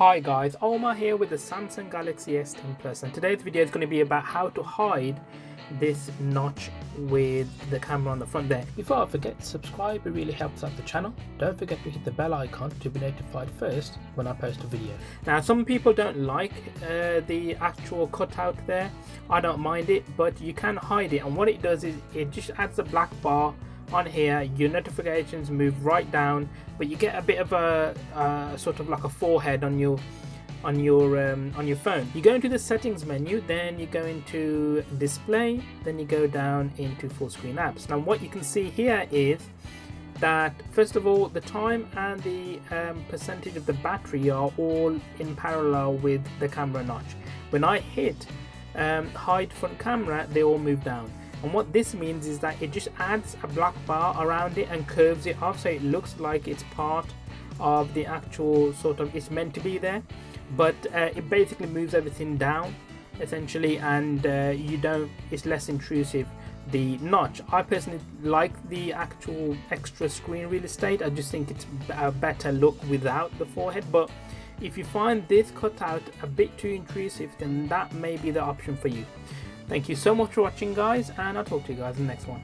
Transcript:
Hi guys, Omar here with the Samsung Galaxy S10 Plus, and today's video is going to be about how to hide this notch with the camera on the front there. Before I forget, subscribe, it really helps out the channel. Don't forget to hit the bell icon to be notified first when I post a video. Now some people don't like the actual cutout there. I don't mind it, but you can hide it, and what it does is it just adds a black bar on here. Your notifications move right down, but you get a bit of a sort of like a forehead on your phone. You go into the settings menu, then you go into display, then you go down into full screen apps. Now what you can see here is that first of all the time and the percentage of the battery are all in parallel with the camera notch. When I hit hide front camera, they all move down. And what this means is that it just adds a black bar around it and curves it off, so it looks like it's part of the actual sort of, it's meant to be there, but it basically moves everything down essentially, and it's less intrusive, the notch. I personally like the actual extra screen real estate. I just think it's a better look without the forehead, but if you find this cutout a bit too intrusive, then that may be the option for you. Thank you so much for watching guys, and I'll talk to you guys in the next one.